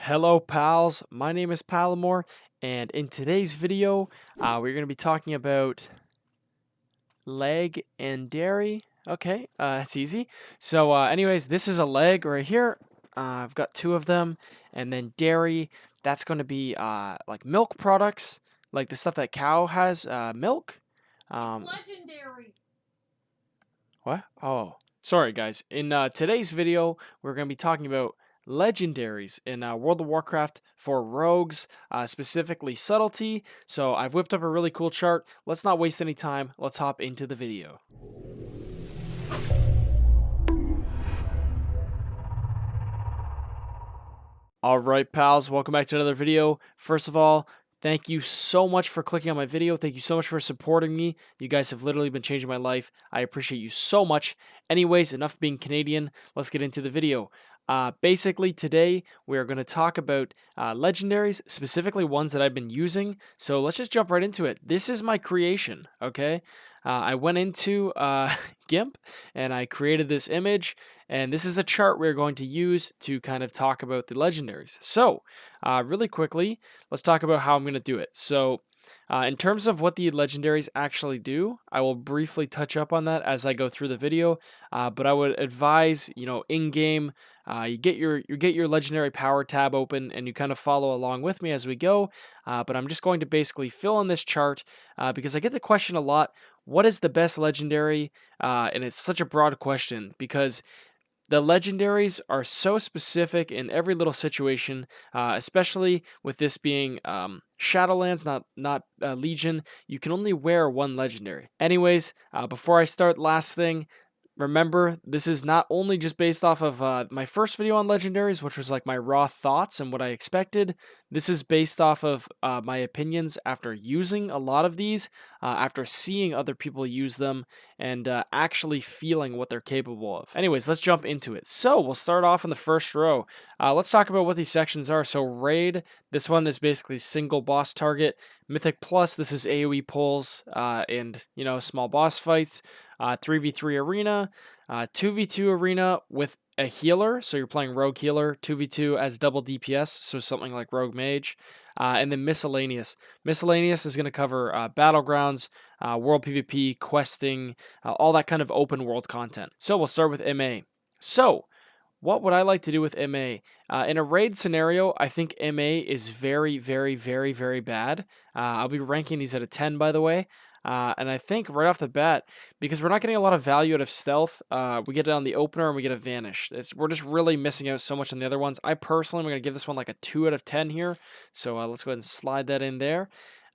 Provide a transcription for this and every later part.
Hello pals, my name is Palomore, and in today's video, we're going to be talking about leg and dairy. Okay, that's easy. So anyways, this is a leg right here. I've got two of them, and then dairy, that's going to be like milk products, like the stuff that cow has, milk. Legendary. What? Oh, sorry guys. In today's video, we're going to be talking about legendaries in World of Warcraft for rogues, specifically subtlety. So I've whipped up a really cool chart. Let's not waste any time. Let's hop into the video. All right, pals, welcome back to another video. First of all, thank you so much for clicking on my video. Thank you so much for supporting me. You guys have literally been changing my life. I appreciate you so much. Anyways, enough being Canadian. Let's get into the video. Basically, today we are going to talk about legendaries, specifically ones that I've been using. So let's just jump right into it. This is my creation, okay? I went into GIMP and I created this image. And this is a chart we're going to use to kind of talk about the legendaries. So, really quickly, let's talk about how I'm going to do it. So, in terms of what the legendaries actually do, I will briefly touch up on that as I go through the video. But I would advise, in game, you get your legendary power tab open and you kind of follow along with me as we go. But I'm just going to basically fill in this chart because I get the question a lot: what is the best legendary? And it's such a broad question because the legendaries are so specific in every little situation, especially with this being Shadowlands, not Legion. You can only wear one legendary. Anyways, before I start, last thing. Remember, this is not only just based off of my first video on legendaries, which was like my raw thoughts and what I expected. This is based off of my opinions after using a lot of these, after seeing other people use them, and actually feeling what they're capable of. Anyways, let's jump into it. So we'll start off in the first row. Let's talk about what these sections are. So Raid, this one is basically single boss target. Mythic Plus, this is AoE pulls and small boss fights. 3v3 arena, 2v2 arena with a healer, so you're playing rogue healer, 2v2 as double DPS, so something like rogue mage, and then miscellaneous. Miscellaneous is going to cover battlegrounds, world PvP, questing, all that kind of open world content. So we'll start with MA. So what would I like to do with MA? In a raid scenario, I think MA is very, very, very, very bad. I'll be ranking these at a 10, by the way. And I think right off the bat, because we're not getting a lot of value out of stealth, we get it on the opener and we get a vanish. We're just really missing out so much on the other ones. I personally am going to give this one like a 2 out of 10 here. So let's go ahead and slide that in there.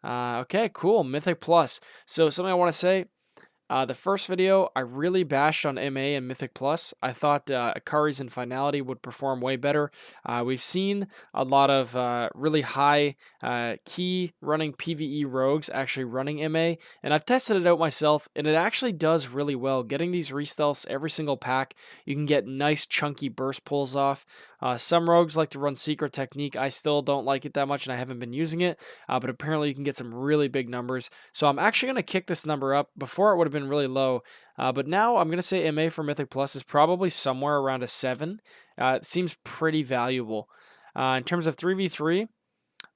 Okay, cool. Mythic Plus. So something I want to say. The first video, I really bashed on MA and Mythic Plus. I thought Akari's and Finality would perform way better. We've seen a lot of really high key running PvE rogues actually running MA, and I've tested it out myself, and it actually does really well. Getting these re-stealths every single pack, you can get nice chunky burst pulls off. Some rogues like to run Secret Technique. I still don't like it that much, and I haven't been using it, but apparently you can get some really big numbers. So I'm actually going to kick this number up. Before it would have been really low, but now I'm going to say MA for Mythic Plus is probably somewhere around a 7. It seems pretty valuable. In terms of 3v3,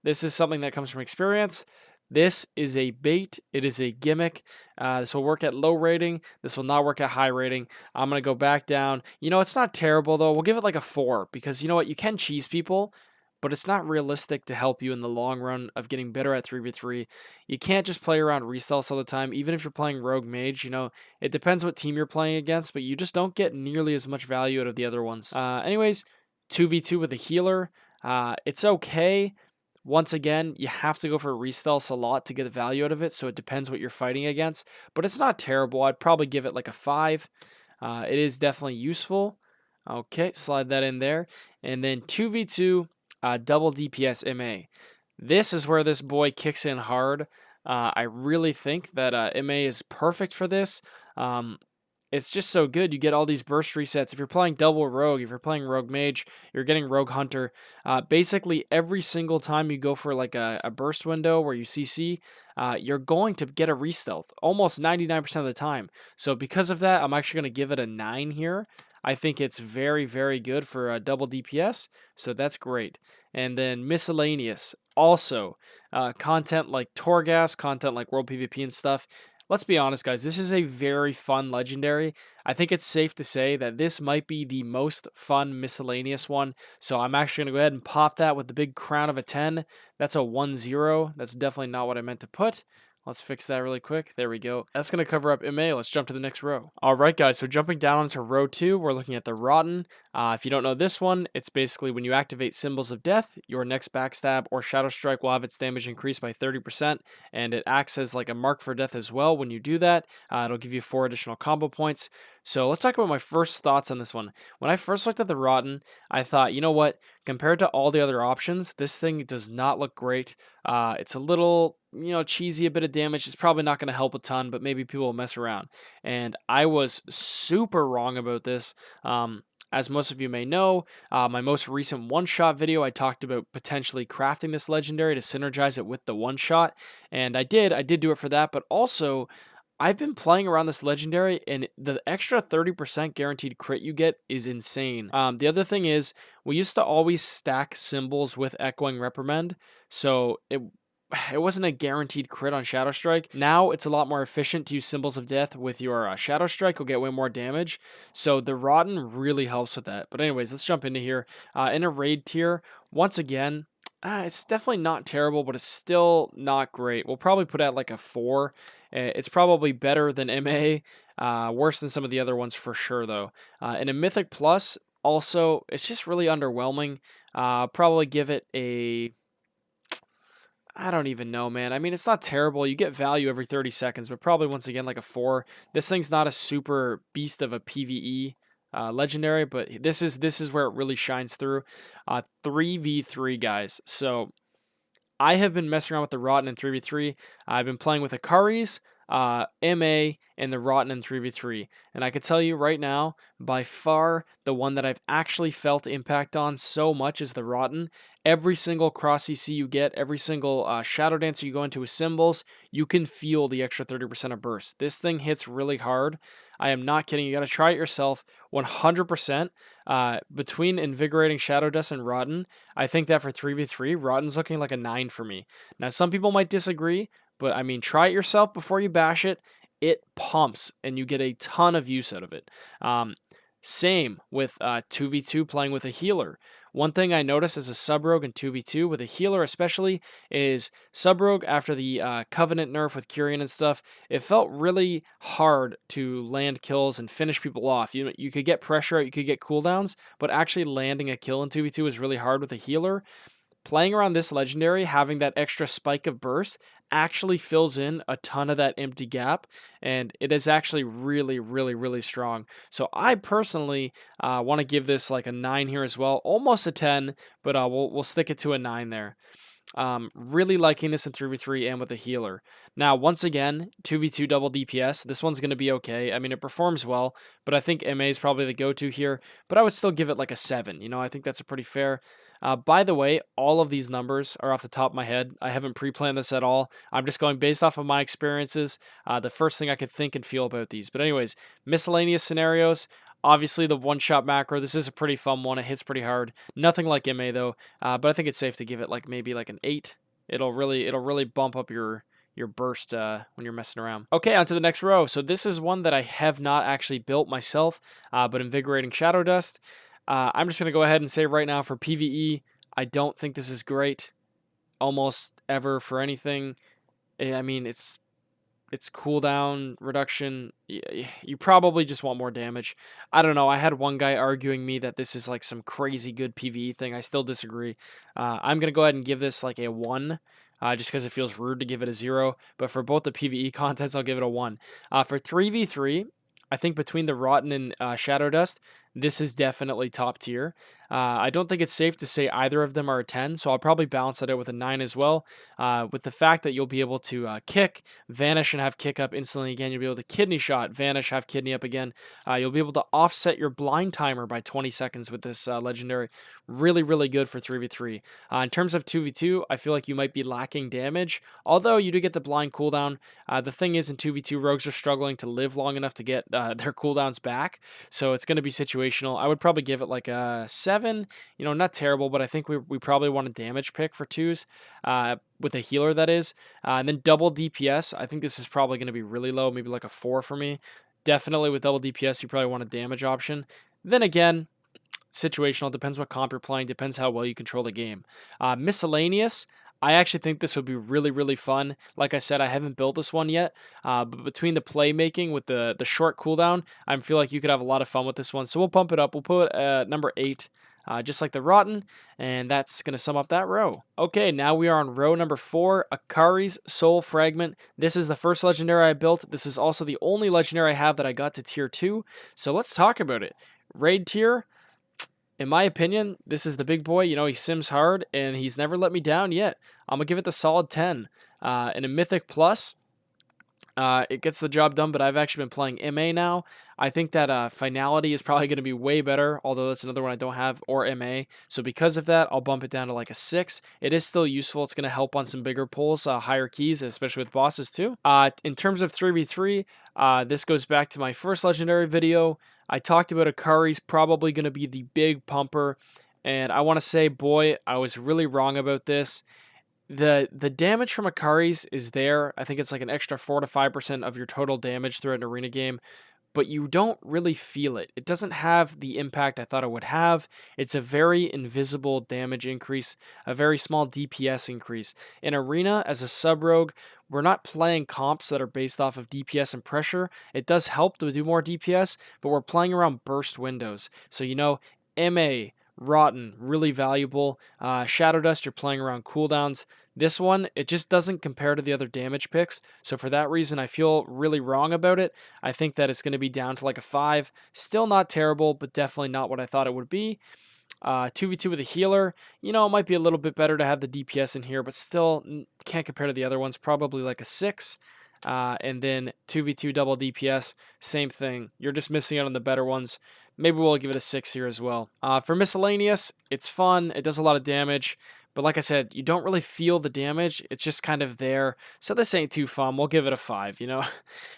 this is something that comes from experience. This is a bait. It is a gimmick. This will work at low rating. This will not work at high rating. I'm going to go back down. It's not terrible, though. We'll give it like a 4 because you know what? You can cheese people, but it's not realistic to help you in the long run of getting better at 3v3. You can't just play around restalls all the time. Even if you're playing rogue mage, it depends what team you're playing against, but you just don't get nearly as much value out of the other ones. Anyways, 2v2 with a healer. It's okay. Once again, you have to go for restalls a lot to get the value out of it, so it depends what you're fighting against. But it's not terrible. I'd probably give it like a 5. It is definitely useful. Okay, slide that in there. And then 2v2, double DPS MA. This is where this boy kicks in hard. I really think that MA is perfect for this. It's just so good. You get all these burst resets. If you're playing double rogue, if you're playing rogue mage, you're getting rogue hunter. Basically, every single time you go for like a burst window where you CC, you're going to get a re-stealth almost 99% of the time. So because of that, I'm actually going to give it a 9 here. I think it's very, very good for double DPS, so that's great. And then miscellaneous, also content like Torghast, content like World PvP and stuff. Let's be honest, guys, this is a very fun legendary. I think it's safe to say that this might be the most fun miscellaneous one. So I'm actually going to go ahead and pop that with the big crown of a 10. That's a 1-0. That's definitely not what I meant to put. Let's fix that really quick. There we go. That's going to cover up MA. Let's jump to the next row. All right, guys. So jumping down onto row 2, we're looking at the Rotten. If you don't know this one, it's basically when you activate Symbols of Death, your next backstab or shadow strike will have its damage increased by 30%, and it acts as like a mark for death as well. When you do that, it'll give you 4 additional combo points. So let's talk about my first thoughts on this one. When I first looked at the Rotten, I thought, you know what? Compared to all the other options, this thing does not look great. It's a little, cheesy, a bit of damage. It's probably not going to help a ton, but maybe people will mess around. And I was super wrong about this. As most of you may know, my most recent one-shot video, I talked about potentially crafting this legendary to synergize it with the one-shot. And I did do it for that, but also I've been playing around this legendary, and the extra 30% guaranteed crit you get is insane. The other thing is, we used to always stack symbols with Echoing Reprimand, so it wasn't a guaranteed crit on Shadow Strike. Now it's a lot more efficient to use Symbols of Death with your Shadow Strike. You'll get way more damage. So the Rotten really helps with that. But anyways, let's jump into here. In a raid tier, once again, it's definitely not terrible, but it's still not great. We'll probably put out like a 4. It's probably better than MA, worse than some of the other ones for sure, though. In a Mythic Plus, also, it's just really underwhelming. Probably give it a... I don't even know, man. I mean, it's not terrible. You get value every 30 seconds, but probably once again like a 4. This thing's not a super beast of a PvE legendary, but this is where it really shines through. 3v3, guys. So I have been messing around with the Rotten in 3v3. I've been playing with Akari's, MA, and the Rotten in 3v3. And I can tell you right now, by far, the one that I've actually felt impact on so much is the Rotten. Every single cross CC you get, every single Shadow Dancer you go into with symbols, you can feel the extra 30% of burst. This thing hits really hard. I am not kidding. You got to try it yourself. 100%. Between Invigorating Shadow Dust and Rotten, I think that for 3v3, Rotten's looking like a 9 for me. Now, some people might disagree, but I mean, try it yourself before you bash it. It pumps, and you get a ton of use out of it. Same with 2v2 playing with a healer. One thing I noticed as a sub-rogue in 2v2 with a healer especially is sub-rogue after the Covenant nerf with Kyrian and stuff, it felt really hard to land kills and finish people off. You could get pressure out, you could get cooldowns, but actually landing a kill in 2v2 is really hard with a healer. Playing around this legendary, having that extra spike of burst actually fills in a ton of that empty gap, and it is actually really, really, really strong. So I personally want to give this like a 9 here as well, almost a 10, but we'll stick it to a 9 there. Really liking this in 3v3 and with a healer. Now, once again, 2v2 double DPS. This one's going to be okay. I mean, it performs well, but I think MA is probably the go-to here. But I would still give it like a 7. I think that's a pretty fair. By the way, all of these numbers are off the top of my head. I haven't pre-planned this at all. I'm just going based off of my experiences, the first thing I could think and feel about these. But anyways, miscellaneous scenarios. Obviously, the one-shot macro, this is a pretty fun one. It hits pretty hard. Nothing like MA, though, but I think it's safe to give it like maybe like an 8. It'll really bump up your burst when you're messing around. Okay, on to the next row. So this is one that I have not actually built myself, but Invigorating Shadow Dust. I'm just going to go ahead and say right now for PvE, I don't think this is great almost ever for anything. I mean, it's cooldown reduction. You probably just want more damage. I don't know. I had one guy arguing me that this is like some crazy good PvE thing. I still disagree. I'm going to go ahead and give this like a 1. Just because it feels rude to give it a 0. But for both the PvE contents, I'll give it a 1. For 3v3, I think between the Rotten and Shadow Dust, this is definitely top tier. I don't think it's safe to say either of them are a 10, so I'll probably balance that out with a 9 as well. With the fact that you'll be able to kick, vanish, and have kick up instantly again. You'll be able to kidney shot, vanish, have kidney up again. You'll be able to offset your blind timer by 20 seconds with this legendary. Really, really good for 3v3. In terms of 2v2, I feel like you might be lacking damage, although you do get the blind cooldown. The thing is, in 2v2, rogues are struggling to live long enough to get their cooldowns back, so it's going to be situational. I would probably give it like a 7. Not terrible, but I think we probably want a damage pick for 2s, with a healer, that is. And then double DPS, I think this is probably going to be really low, maybe like a 4 for me. Definitely with double DPS, you probably want a damage option. Then again, situational, depends what comp you're playing, depends how well you control the game. Miscellaneous, I actually think this would be really, really fun. Like I said, I haven't built this one yet, but between the playmaking with the short cooldown, I feel like you could have a lot of fun with this one. So we'll pump it up. We'll put number 8, just like the Rotten, and that's going to sum up that row. Okay, now we are on row number 4, Akari's Soul Fragment. This is the first legendary I built. This is also the only legendary I have that I got to tier 2. So let's talk about it. Raid tier. In my opinion, this is the big boy. He sims hard, and he's never let me down yet. I'm going to give it the solid 10. In a Mythic Plus, it gets the job done, but I've actually been playing MA now. I think that Finality is probably going to be way better, although that's another one I don't have, or MA. So because of that, I'll bump it down to like a 6. It is still useful. It's going to help on some bigger pulls, higher keys, especially with bosses too. In terms of 3v3, this goes back to my first legendary video. I talked about Akari's probably going to be the big pumper, and I want to say, boy, I was really wrong about this. The damage from Akari's is there. I think it's like an extra 4 to 5% of your total damage throughout an arena game, but you don't really feel it. It doesn't have the impact I thought it would have. It's a very invisible damage increase, a very small DPS increase. In arena, as a sub-rogue, we're not playing comps that are based off of DPS and pressure. It does help to do more DPS, but we're playing around burst windows. So, MA, Rotten, really valuable. Shadow Dust, you're playing around cooldowns. This one, it just doesn't compare to the other damage picks. So for that reason, I feel really wrong about it. I think that it's going to be down to like a 5. Still not terrible, but definitely not what I thought it would be. 2v2 with a healer, it might be a little bit better to have the DPS in here, but still can't compare to the other ones. Probably like a 6. And then 2v2 double DPS, same thing. You're just missing out on the better ones. Maybe we'll give it a 6 here as well. For miscellaneous, it's fun. It does a lot of damage. But like I said, you don't really feel the damage. It's just kind of there. So this ain't too fun. We'll give it a 5,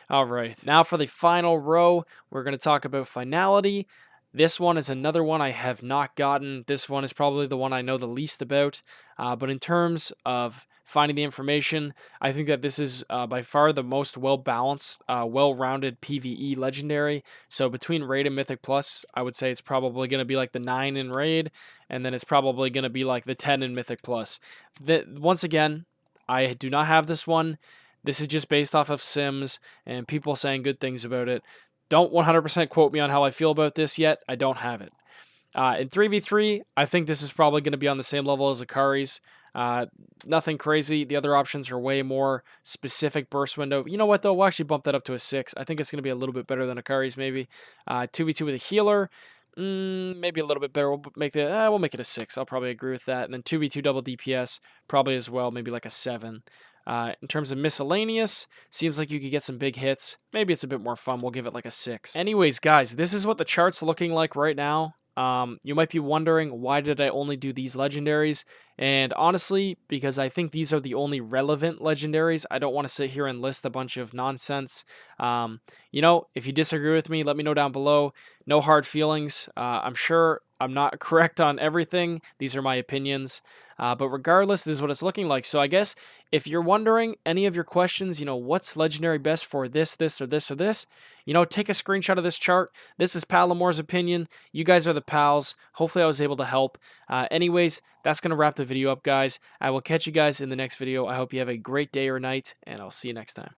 All right. Now for the final row, we're going to talk about Finality. This one is another one I have not gotten. This one is probably the one I know the least about. But in terms of finding the information, I think that this is by far the most well-balanced, well-rounded PvE legendary. So between Raid and Mythic Plus, I would say it's probably going to be like the 9 in Raid, and then it's probably going to be like the 10 in Mythic Plus. Once again, I do not have this one. This is just based off of Sims and people saying good things about it. Don't 100% quote me on how I feel about this yet. I don't have it. In 3v3, I think this is probably going to be on the same level as Akari's. Nothing crazy. The other options are way more specific burst window. You know what, though? We'll actually bump that up to a 6. I think it's going to be a little bit better than Akari's, maybe. 2v2 with a healer. Maybe a little bit better. We'll make it a 6. I'll probably agree with that. And then 2v2 double DPS, probably as well, maybe like a 7. In terms of miscellaneous, seems like you could get some big hits. Maybe it's a bit more fun. We'll give it like a 6. Anyways, guys, this is what the chart's looking like right now. You might be wondering, why did I only do these legendaries? And honestly, because I think these are the only relevant legendaries. I don't want to sit here and list a bunch of nonsense. If you disagree with me, let me know down below. No hard feelings. I'm sure I'm not correct on everything. These are my opinions. But regardless, this is what it's looking like. So I guess if you're wondering any of your questions, what's legendary best for this, or this, or this, take a screenshot of this chart. This is Palamore's opinion. You guys are the pals. Hopefully I was able to help. Anyways, that's going to wrap the video up, guys. I will catch you guys in the next video. I hope you have a great day or night, and I'll see you next time.